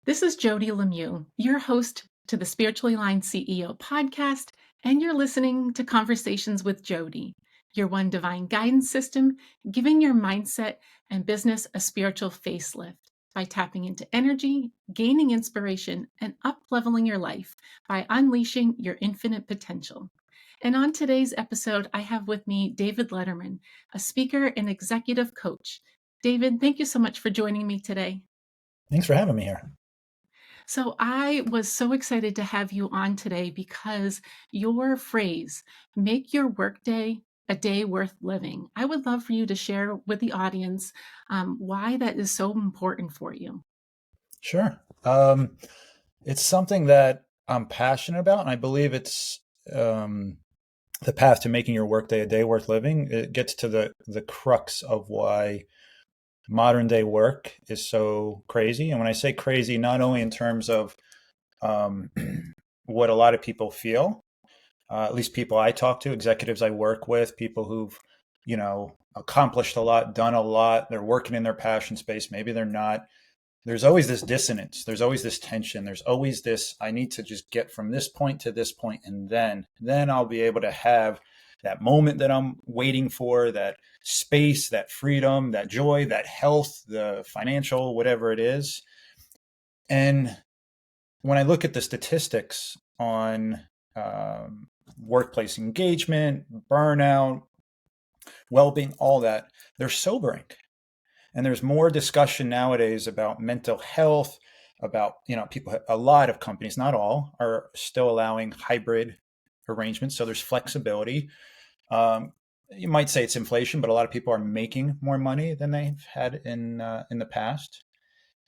This is Jody Lemieux, your host to the Spiritually Aligned CEO podcast, and you're listening to Conversations with Jody, your one divine guidance system, giving your mindset and business a spiritual facelift by tapping into energy, gaining inspiration, and up-leveling your life by unleashing your infinite potential. And on today's episode, I have with me David Lederman, a speaker and executive coach. David, thank you so much for joining me today. Thanks for having me here. So I was so excited to have you on today because your phrase, make your workday a day worth living. I would love for you to share with the audience why that is so important for you. Sure. It's something that I'm passionate about, and I believe it's the path to making your workday a day worth living. It gets to the crux of why modern day work is so crazy. And when I say crazy, not only in terms of um, what a lot of people feel, at least people I talk to, executives I work with, people who've, accomplished a lot, done a lot, they're working in their passion space, maybe they're not. There's always this dissonance. There's always this tension. There's always this, I need to just get from this point to this point, and then I'll be able to have that moment that I'm waiting for, that space, that freedom, that joy, that health, the financial, whatever it is. And when I look at the statistics on workplace engagement, burnout, well-being, all that, they're sobering. And there's more discussion nowadays about mental health, about, people, a lot of companies, not all, are still allowing hybrid arrangements. So there's flexibility. You might say it's inflation, but a lot of people are making more money than they've had in the past.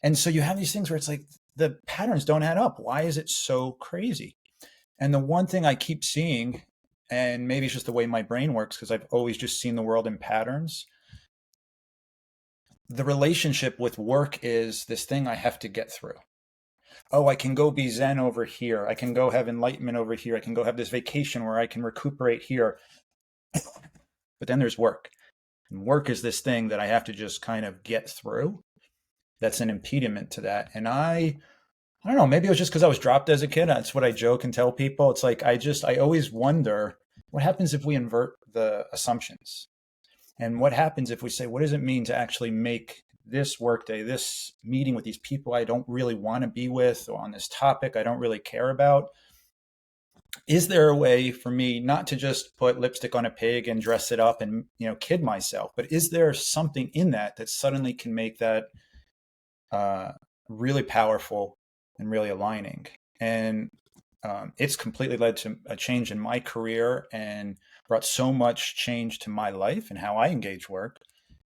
And so you have these things where it's like the patterns don't add up. Why is it so crazy? And the one thing I keep seeing, and maybe it's just the way my brain works, because I've always just seen the world in patterns, the relationship with work is this thing I have to get through. Oh, I can go be Zen over here. I can go have enlightenment over here. I can go have this vacation where I can recuperate here. But then there's work. And work is this thing that I have to just kind of get through. That's an impediment to that. And I don't know, maybe it was just because I was dropped as a kid. That's what I joke and tell people. It's like, I always wonder what happens if we invert the assumptions? And what happens if we say, what does it mean to actually make this workday, this meeting with these people I don't really want to be with, or on this topic I don't really care about? Is there a way for me not to just put lipstick on a pig and dress it up and, kid myself, but is there something in that that suddenly can make that really powerful and really aligning? And it's completely led to a change in my career and brought so much change to my life and how I engage work,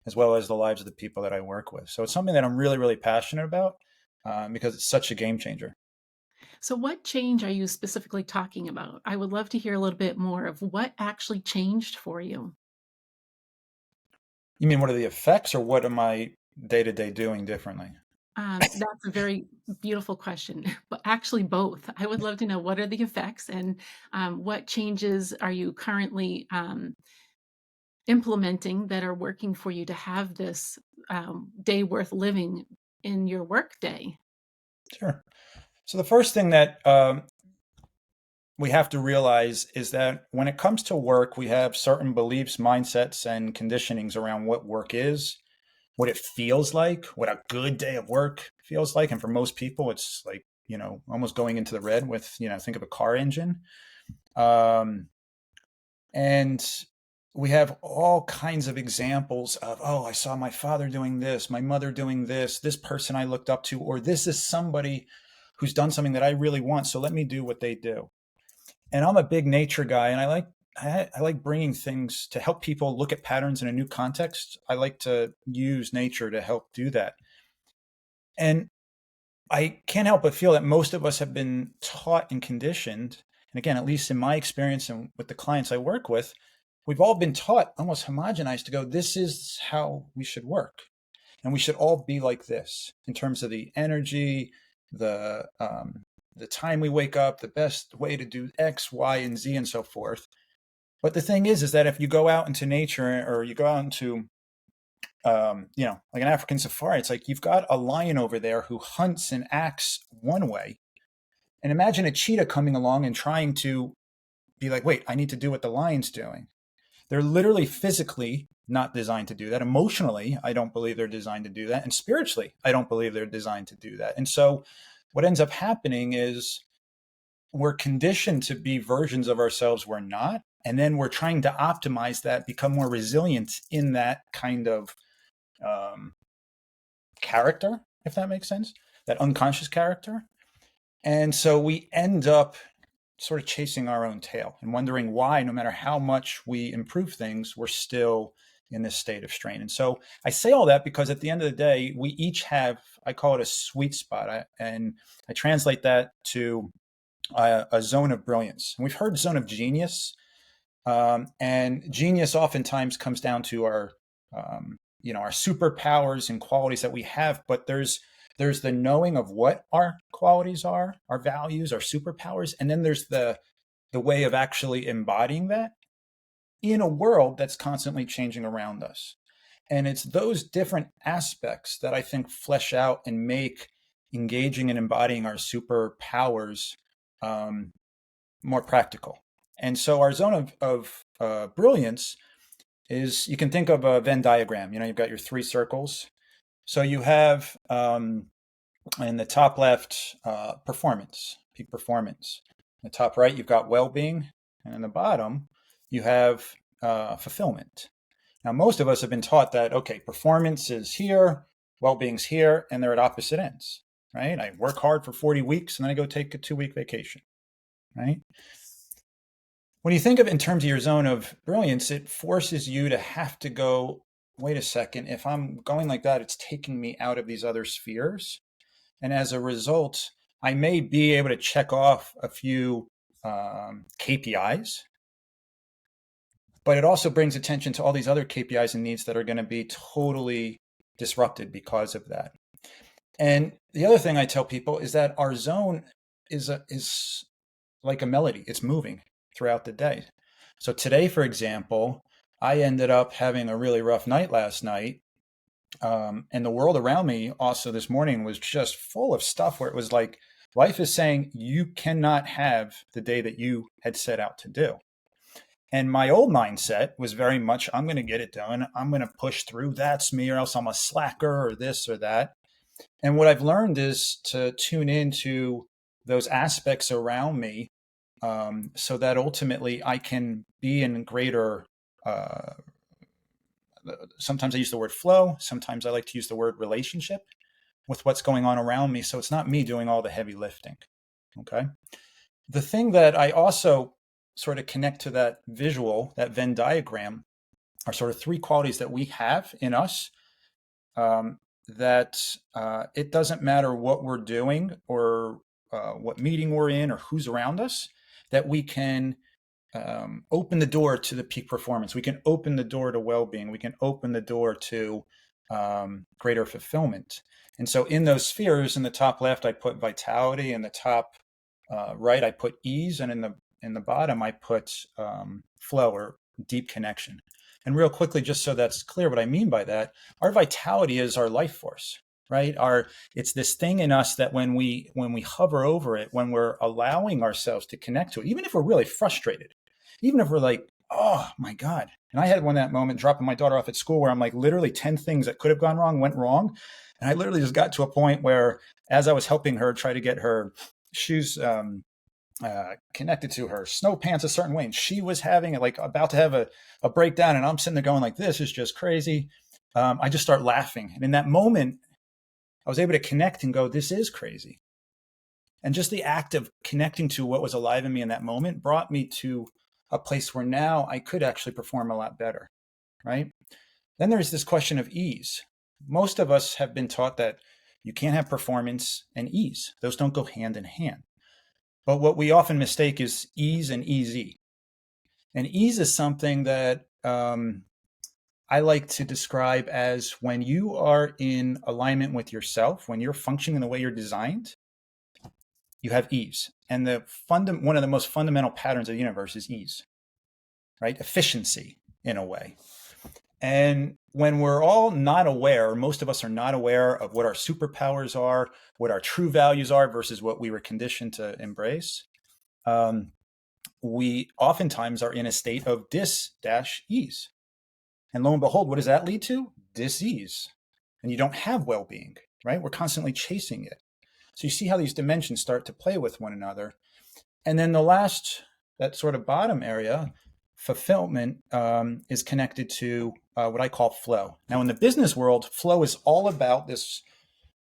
as well as the lives of the people that I work with. So it's something that I'm really, really passionate about because it's such a game changer. So, what change are you specifically talking about? I would love to hear a little bit more of what actually changed for you. You mean what are the effects, or what am I day to day doing differently? That's a very beautiful question, but actually both. I would love to know what are the effects and what changes are you currently implementing that are working for you to have this day worth living in your work day. Sure. So the first thing that we have to realize is that when it comes to work, we have certain beliefs, mindsets, and conditionings around what work is, what it feels like, what a good day of work feels like. And for most people, it's like, almost going into the red with, think of a car engine. And we have all kinds of examples of, oh, I saw my father doing this, my mother doing this person I looked up to, or this is somebody who's done something that I really want, so let me do what they do. And I'm a big nature guy, and I like bringing things to help people look at patterns in a new context. I like to use nature to help do that. And I can't help but feel that most of us have been taught and conditioned. And again, at least in my experience and with the clients I work with, we've all been taught, almost homogenized, to go, this is how we should work. And we should all be like this in terms of the energy, the time we wake up, the best way to do X, Y, and Z, and so forth. But the thing is that if you go out into nature, or you go out into like an African safari. It's like you've got a lion over there who hunts and acts one way. And imagine a cheetah coming along and trying to be like, wait, I need to do what the lion's doing. They're literally physically not designed to do that. Emotionally, I don't believe they're designed to do that. And spiritually, I don't believe they're designed to do that. And so what ends up happening is we're conditioned to be versions of ourselves we're not. And then we're trying to optimize that, become more resilient in that kind of um, character, if that makes sense, that unconscious character. And so we end up sort of chasing our own tail and wondering why, no matter how much we improve things, we're still in this state of strain. And so I say all that because at the end of the day, we each have, I call it a sweet spot. And I translate that to a zone of brilliance. And we've heard zone of genius. And genius oftentimes comes down to our superpowers and qualities that we have, but there's the knowing of what our qualities are, our values, our superpowers, and then there's the way of actually embodying that in a world that's constantly changing around us. And it's those different aspects that I think flesh out and make engaging and embodying our superpowers more practical. And so our zone of brilliance is, you can think of a Venn diagram. You've got your three circles. So you have in the top left, performance, peak performance. In the top right, you've got well-being. And in the bottom, you have fulfillment. Now, most of us have been taught that, okay, performance is here, well-being's here, and they're at opposite ends, right? I work hard for 40 weeks, and then I go take a 2-week vacation, right? When you think of it in terms of your zone of brilliance, it forces you to have to go, wait a second, if I'm going like that, it's taking me out of these other spheres. And as a result, I may be able to check off a few KPIs, but it also brings attention to all these other KPIs and needs that are going to be totally disrupted because of that. And the other thing I tell people is that our zone is like a melody. It's moving throughout the day. So today, for example, I ended up having a really rough night last night. And the world around me also this morning was just full of stuff where it was like life is saying you cannot have the day that you had set out to do. And my old mindset was very much, I'm going to get it done. I'm going to push through. That's me, or else I'm a slacker or this or that. And what I've learned is to tune into those aspects around me so that ultimately I can be in greater sometimes I use the word flow. Sometimes I like to use the word relationship with what's going on around me. So it's not me doing all the heavy lifting. Okay. The thing that I also sort of connect to that visual, that Venn diagram, are sort of three qualities that we have in us that it doesn't matter what we're doing or what meeting we're in or who's around us, that we can open the door to the peak performance. We can open the door to well-being. We can open the door to greater fulfillment. And so in those spheres, in the top left, I put vitality. In the top right, I put ease. And in the bottom, I put flow or deep connection. And real quickly, just so that's clear what I mean by that, our vitality is our life force, right? It's this thing in us that when we hover over it, when we're allowing ourselves to connect to it, even if we're really frustrated, even if we're like, oh my God. And I had that moment dropping my daughter off at school where I'm like, literally 10 things that could have gone wrong went wrong. And I literally just got to a point where, as I was helping her try to get her shoes connected to her snow pants a certain way, and she was having like about to have a breakdown, and I'm sitting there going like, this is just crazy. I just start laughing. And in that moment, I was able to connect and go, this is crazy. And just the act of connecting to what was alive in me in that moment brought me to a place where now I could actually perform a lot better, right? Then there's this question of ease. Most of us have been taught that you can't have performance and ease. Those don't go hand in hand. But what we often mistake is ease and easy. And ease is something that I like to describe as when you are in alignment with yourself, when you're functioning the way you're designed, you have ease. And one of the most fundamental patterns of the universe is ease, right? Efficiency in a way. And when we're all not aware, most of us are not aware of what our superpowers are, what our true values are versus what we were conditioned to embrace, um, we oftentimes are in a state of dis-ease. And lo and behold, what does that lead to? Disease. And you don't have well-being, right? We're constantly chasing it. So you see how these dimensions start to play with one another. And then the last, that sort of bottom area, fulfillment, is connected to what I call flow. Now, in the business world, flow is all about this,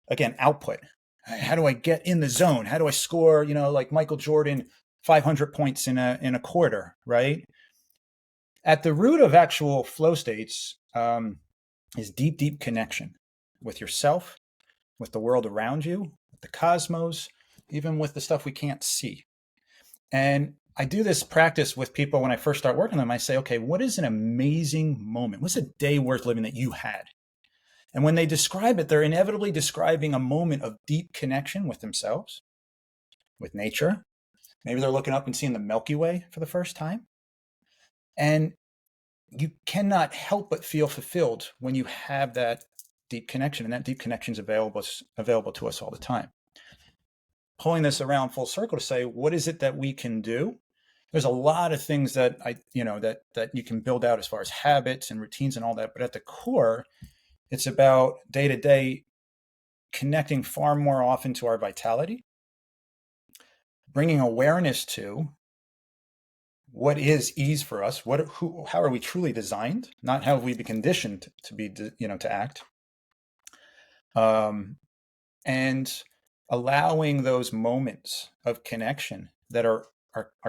again, output. How do I get in the zone? How do I score, like Michael Jordan, 500 points in a quarter, right? At the root of actual flow states is deep, deep connection with yourself, with the world around you, with the cosmos, even with the stuff we can't see. And I do this practice with people when I first start working with them. I say, okay, what is an amazing moment? What's a day worth living that you had? And when they describe it, they're inevitably describing a moment of deep connection with themselves, with nature. Maybe they're looking up and seeing the Milky Way for the first time. And you cannot help but feel fulfilled when you have that deep connection, and that deep connection is available to us all the time. Pulling this around full circle to say, what is it that we can do? There's a lot of things that that you can build out as far as habits and routines and all that. But at the core, it's about day to day connecting far more often to our vitality, bringing awareness to what is ease for us, how are we truly designed, not how have we been conditioned to be, to act, and allowing those moments of connection that are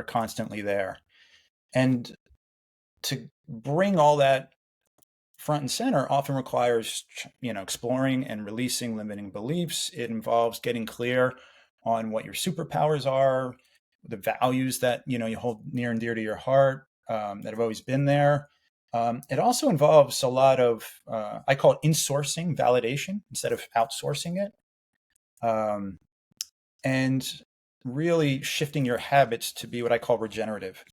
constantly there, and to bring all that front and center often requires exploring and releasing limiting beliefs. It involves getting clear on what your superpowers are, the values that you hold near and dear to your heart, that have always been there. It also involves a lot of I call it insourcing validation instead of outsourcing it, and really shifting your habits to be what I call regenerative.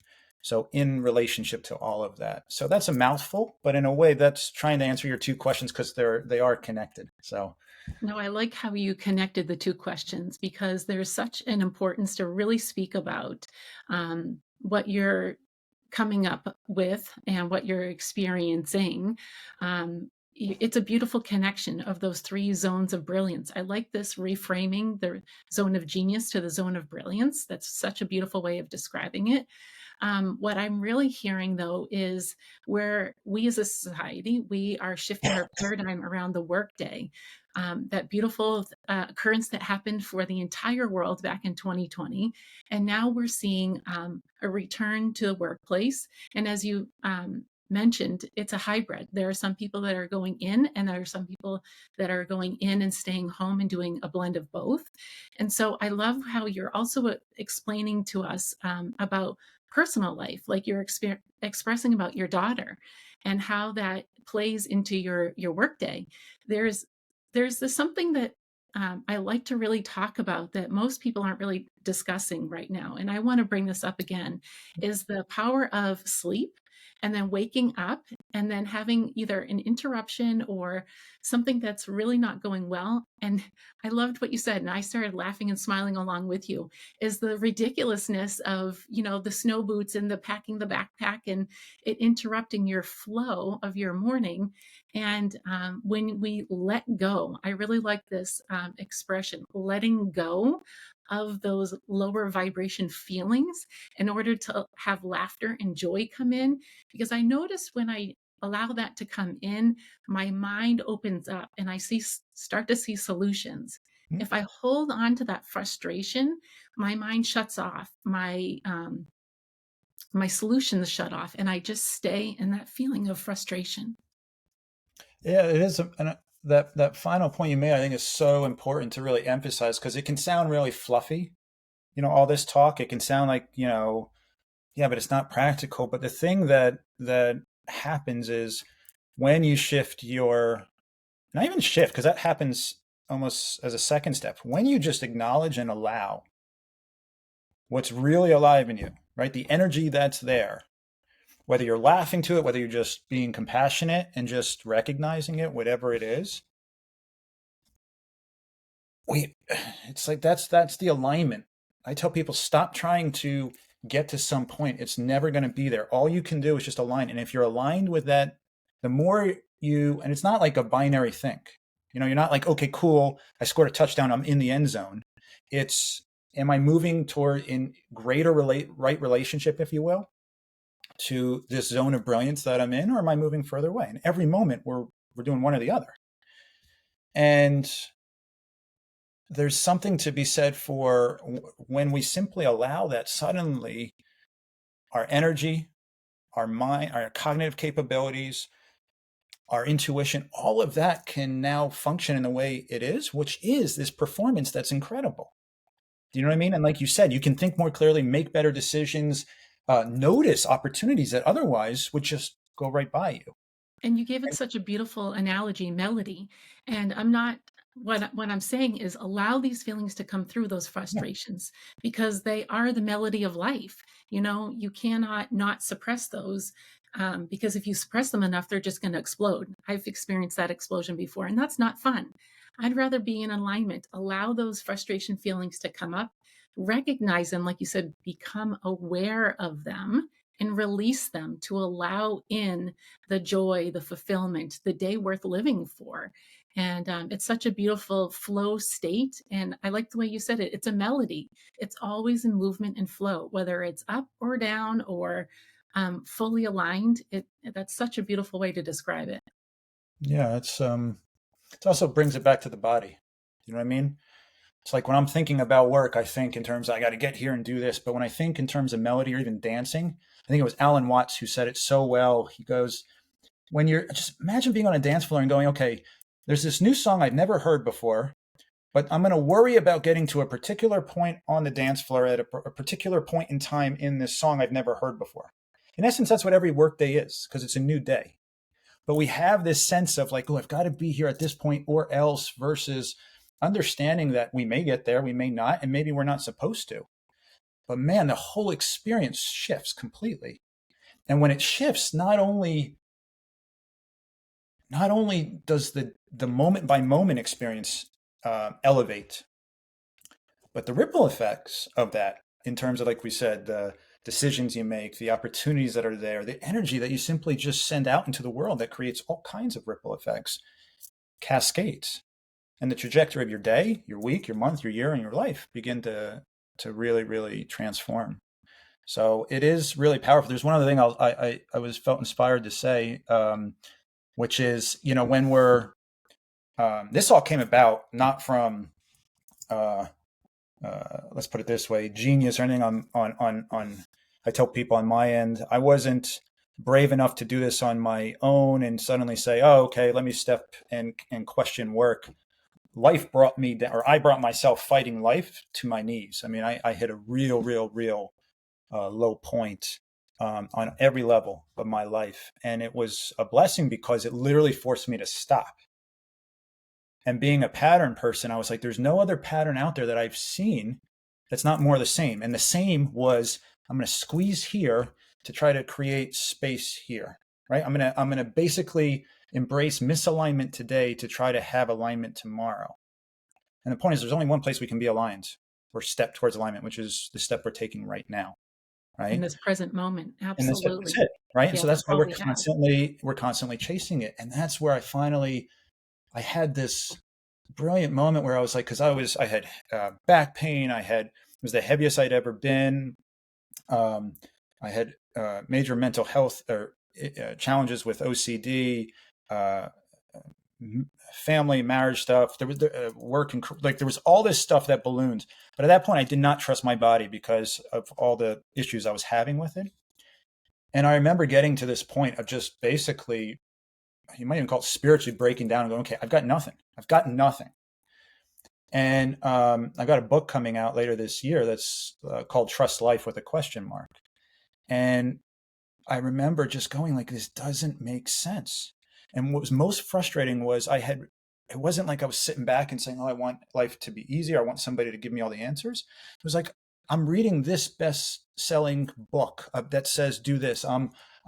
So in relationship to all of that. So that's a mouthful, but in a way that's trying to answer your two questions because they are connected. So No, I like how you connected the two questions, because there's such an importance to really speak about what you're coming up with and what you're experiencing. It's a beautiful connection of those three zones of brilliance. I like this reframing the zone of genius to the zone of brilliance. That's such a beautiful way of describing it. What I'm really hearing, though, is where we as a society, we are shifting our paradigm around the workday. That beautiful occurrence that happened for the entire world back in 2020. And now we're seeing a return to the workplace. And as you mentioned, it's a hybrid. There are some people that are going in, and there are some people that are going in and staying home and doing a blend of both. And so I love how you're also explaining to us about personal life, like you're expressing about your daughter and how that plays into your workday. There's this something that I like to really talk about that most people aren't really discussing right now, and I want to bring this up again, is the power of sleep and then waking up and then having either an interruption or something that's really not going well. And I loved what you said, and I started laughing and smiling along with you, is the ridiculousness of, the snow boots and the packing the backpack and it interrupting your flow of your morning. And when we let go, I really like this expression, letting go of those lower vibration feelings in order to have laughter and joy come in. Because I notice when I allow that to come in, my mind opens up and I start to see solutions. If I hold on to that frustration, my mind shuts off, my solutions shut off, and I just stay in that feeling of frustration. yeah, it is. That final point you made, I think, is so important to really emphasize because it can sound really fluffy. All this talk, it can sound like, yeah, but it's not practical. But the thing that happens is when you shift your, not even shift, because that happens almost as a second step. When you just acknowledge and allow what's really alive in you, right? The energy that's there, whether you're laughing to it, whether you're just being compassionate and just recognizing it, whatever it is, we it's like that's the alignment. I tell people, stop trying to get to some point. It's never going to be there. All you can do is just align. And if you're aligned with that, the more you, and it's not like a binary thing. You're not like, okay, cool, I scored a touchdown, I'm in the end zone. It's, am I moving toward in greater right relationship, if you will, to this zone of brilliance that I'm in, or am I moving further away? And every moment we're doing one or the other. And there's something to be said for when we simply allow that, suddenly our energy, our mind, our cognitive capabilities, our intuition, all of that can now function in the way it is, which is this performance that's incredible. Do you know what I mean? And like you said, you can think more clearly, make better decisions, notice opportunities that otherwise would just go right by you. And you gave it such a beautiful analogy, melody. And I'm not, what I'm saying is allow these feelings to come through, those Yeah. frustrations, because they are the melody of life. You cannot not suppress those, because if you suppress them enough, they're just going to explode. I've experienced that explosion before, and that's not fun. I'd rather be in alignment, allow those frustration feelings to come up, recognize them, like you said, become aware of them and release them to allow in the joy, the fulfillment, the day worth living for. And it's such a beautiful flow state. And I like the way you said it. It's a melody. It's always in movement and flow, whether it's up or down or fully aligned. That's such a beautiful way to describe it. Yeah, it also brings it back to the body. You know what I mean? It's like when I'm thinking about work, I think in terms of, I got to get here and do this. But when I think in terms of melody or even dancing, I think it was Alan Watts who said it so well. He goes, when you're, just imagine being on a dance floor and going, okay, there's this new song I've never heard before, but I'm going to worry about getting to a particular point on the dance floor at a particular point in time in this song I've never heard before. In essence, that's what every workday is, because it's a new day. But we have this sense of like, oh, I've got to be here at this point or else, versus understanding that we may get there, we may not, and maybe we're not supposed to. But man, the whole experience shifts completely. And when it shifts, not only does the moment by moment experience elevate, but the ripple effects of that, in terms of, like we said, the decisions you make, the opportunities that are there, the energy that you simply just send out into the world that creates all kinds of ripple effects, cascades. And the trajectory of your day, your week, your month, your year, and your life begin to really, really transform. So it is really powerful. There's one other thing I was felt inspired to say, which is, when we're this all came about not from uh, let's put it this way, genius or anything on. I tell people on my end, I wasn't brave enough to do this on my own and suddenly say, oh, okay, let me step and question work. Life brought me down, or I brought myself fighting life to my knees. I mean, I hit a real low point on every level of my life. And it was a blessing because it literally forced me to stop. And being a pattern person, I was like, there's no other pattern out there that I've seen that's not more the same. And the same was, I'm going to squeeze here to try to create space here, right? I'm going to basically embrace misalignment today to try to have alignment tomorrow. And the point is, there's only one place we can be aligned or step towards alignment, which is the step we're taking right now, In right? this present moment. And that's Absolutely. it, right? And Yeah, so that's that's why all we're we have. constantly chasing it. And that's where I had this brilliant moment where I was like, because I had back pain. It was the heaviest I'd ever been. Um, I had major mental health or challenges with OCD, uh, family, marriage stuff. There was work and like there was all this stuff that ballooned. But at that point, I did not trust my body because of all the issues I was having with it. And I remember getting to this point of just basically, you might even call it spiritually breaking down and going, okay, I've got nothing. I've got nothing. And I got a book coming out later this year that's called Trust Life with a question mark. And I remember just going like, this doesn't make sense. And what was most frustrating was it wasn't like I was sitting back and saying, oh, I want life to be easier. I want somebody to give me all the answers. It was like, I'm reading this best selling book that says, do this.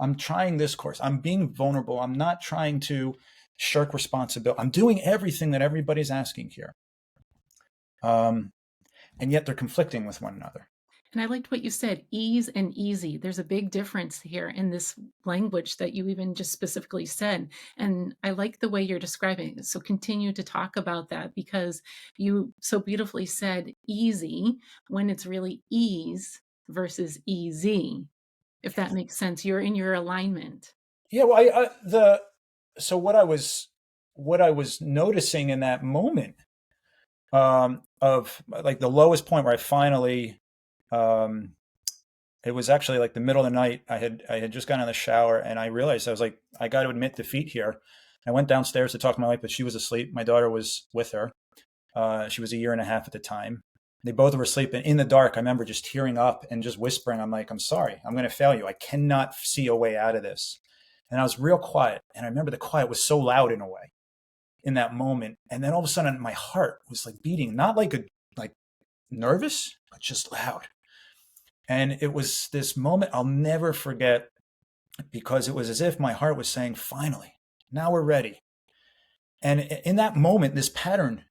I'm trying this course. I'm being vulnerable. I'm not trying to shirk responsibility. I'm doing everything that everybody's asking here. And yet they're conflicting with one another. And I liked what you said, ease and easy. There's a big difference here in this language that you even just specifically said. And I like the way you're describing it. So continue to talk about that, because you so beautifully said easy when it's really ease versus easy, if that makes sense. You're in your alignment. Yeah, well, so what I was noticing in that moment, of like the lowest point where I finally, um, it was actually like the middle of the night. I had just gotten out of the shower and I realized, I was like, I got to admit defeat here. I went downstairs to talk to my wife, but she was asleep. My daughter was with her. She was a year and a half at the time. They both were asleep, and in the dark, I remember just tearing up and just whispering, I'm like, I'm sorry, I'm going to fail you. I cannot see a way out of this. And I was real quiet. And I remember the quiet was so loud in a way in that moment. And then all of a sudden my heart was like beating, not like nervous, but just loud. And it was this moment I'll never forget, because it was as if my heart was saying, finally, now we're ready. And in that moment, this pattern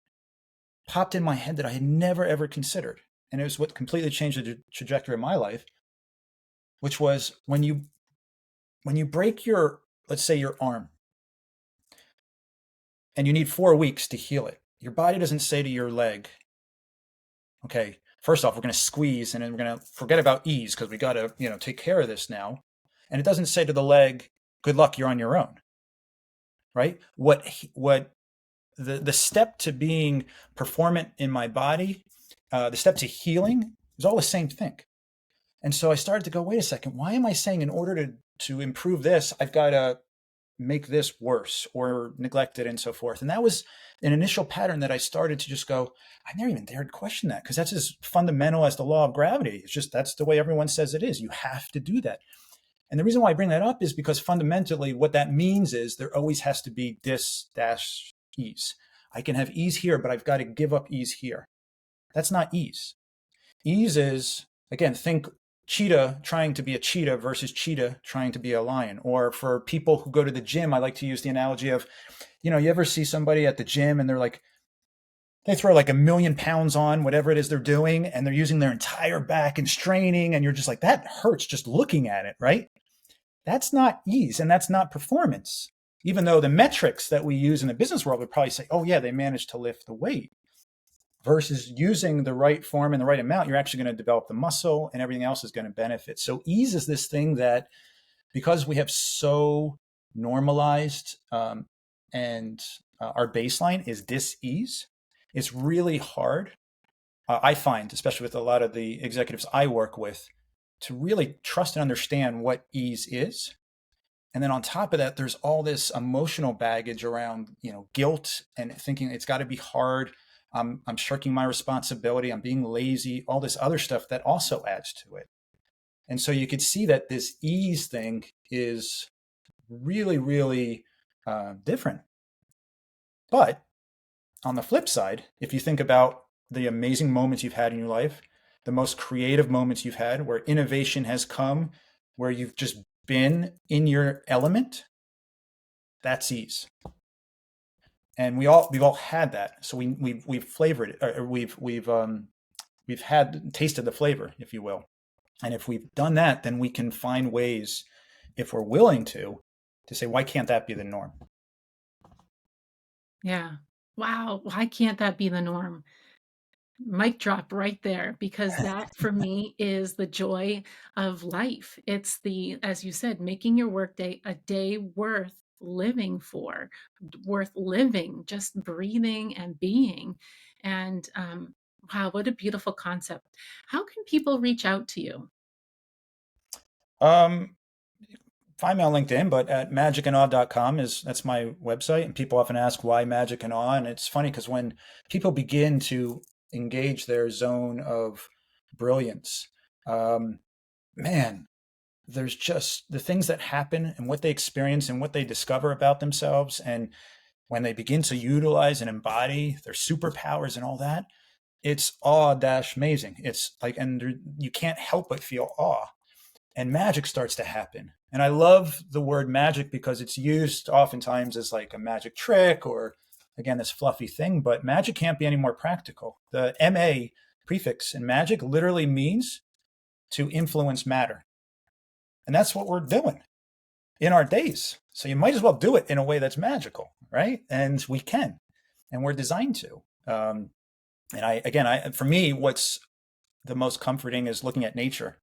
popped in my head that I had never, ever considered. And it was what completely changed the trajectory of my life, which was when you break your, let's say, your arm, and you need 4 weeks to heal it. Your body doesn't say to your leg, okay, first off, we're going to squeeze and then we're going to forget about ease because we got to, take care of this now. And it doesn't say to the leg, good luck, you're on your own. Right? What the step to being performant in my body, the step to healing is all the same thing. And so I started to go, wait a second, why am I saying in order to improve this, I've got to make this worse or neglect it and so forth? And that was an initial pattern that I started to just go, I never even dared question that, because that's as fundamental as the law of gravity. It's just, that's the way everyone says it is. You have to do that. And the reason why I bring that up is because fundamentally what that means is there always has to be dis dash ease. I can have ease here, but I've got to give up ease here. That's not ease. Ease is, again, think cheetah trying to be a cheetah versus cheetah trying to be a lion. Or for people who go to the gym, I like to use the analogy of, you ever see somebody at the gym and they're like, they throw like 1,000,000 pounds on whatever it is they're doing, and they're using their entire back and straining, and you're just like, that hurts just looking at it, right? That's not ease, and that's not performance. Even though the metrics that we use in the business world would probably say, oh yeah, they managed to lift the weight. Versus using the right form and the right amount, you're actually going to develop the muscle and everything else is going to benefit. So ease is this thing that, because we have so normalized, and our baseline is dis-ease, it's really hard, I find, especially with a lot of the executives I work with, to really trust and understand what ease is. And then on top of that, there's all this emotional baggage around, guilt and thinking it's got to be hard. I'm shirking my responsibility. I'm being lazy, all this other stuff that also adds to it. And so you could see that this ease thing is really, really different. But on the flip side, if you think about the amazing moments you've had in your life, the most creative moments you've had where innovation has come, where you've just been in your element, that's ease. And we've all had that. So we've flavored it, or we've had tasted the flavor, if you will. And if we've done that, then we can find ways, if we're willing to say, why can't that be the norm? Yeah. Wow. Why can't that be the norm? Mic drop right there, because that for me is the joy of life. It's the, as you said, making your workday a day worth living for, worth living, just breathing and being. And wow, what a beautiful concept. How can people reach out to you? Um, Find me on LinkedIn, but at magicanawe.com that's my website. And people often ask why Magic and Awe. And it's funny because when people begin to engage their zone of brilliance, um, man, there's just the things that happen and what they experience and what they discover about themselves. And when they begin to utilize and embody their superpowers and all that, it's awe dash amazing. It's like, and you can't help but feel awe. and magic starts to happen. And I love the word magic because it's used oftentimes as like a magic trick or, again, this fluffy thing, but magic can't be any more practical. The MA prefix in magic literally means to influence matter. And that's what we're doing in our days. So you might as well do it in a way that's magical, right? And we can, and we're designed to. For me, what's the most comforting is looking at nature.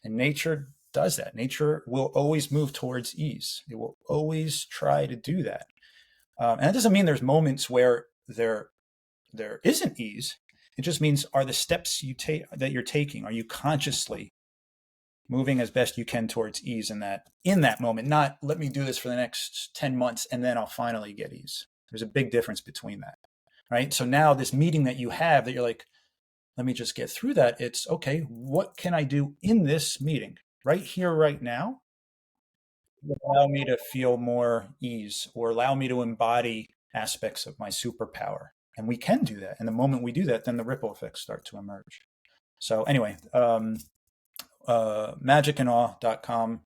And nature does that. Nature will always move towards ease. It will always try to do that. And that doesn't mean there's moments where there isn't ease. It just means, are the steps that you're taking, are you consciously moving as best you can towards ease in that moment? Not, let me do this for the next 10 months and then I'll finally get ease. There's a big difference between that, right? So now this meeting that you have that you're like, let me just get through that. It's okay. What can I do in this meeting right here, right now? Allow me to feel more ease or allow me to embody aspects of my superpower. And we can do that. And the moment we do that, then the ripple effects start to emerge. So anyway, magicandawe.com.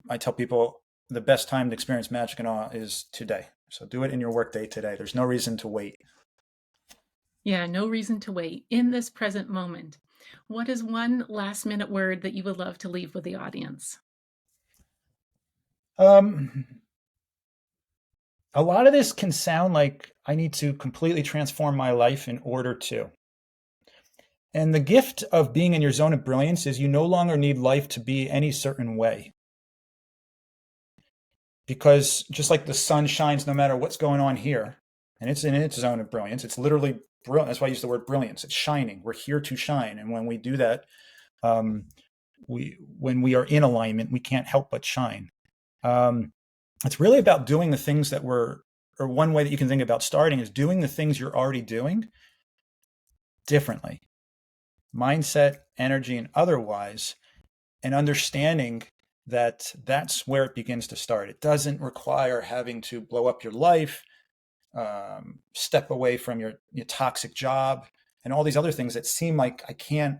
I tell people the best time to experience magic and awe is today. So do it in your workday today. There's no reason to wait. Yeah, no reason to wait. In this present moment, what is one last minute word that you would love to leave with the audience? A lot of this can sound like I need to completely transform my life in order to. And the gift of being in your zone of brilliance is you no longer need life to be any certain way. Because just like the sun shines no matter what's going on here, and it's in its zone of brilliance, it's literally brilliant. That's why I use the word brilliance. It's shining. We're here to shine. And when we do that, when we are in alignment, we can't help but shine. It's really about doing the things or one way that you can think about starting is doing the things you're already doing differently. Mindset, energy, and otherwise, and understanding that that's where it begins to start. It doesn't require having to blow up your life, step away from your toxic job, and all these other things that seem like I can't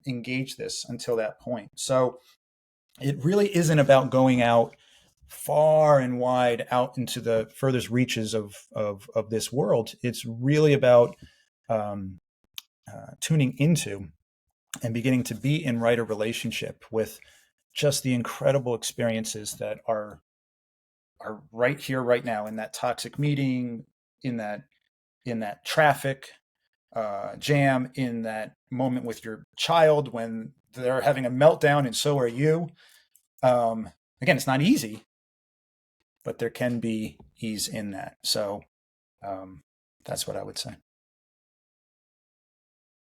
engage this until that point. So it really isn't about going out far and wide out into the furthest reaches of this world. It's really about tuning into and beginning to be in right relationship with just the incredible experiences that are right here, right now, in that toxic meeting, in that traffic jam, in that moment with your child when they're having a meltdown and so are you. Again, it's not easy, but there can be ease in that. So that's what I would say.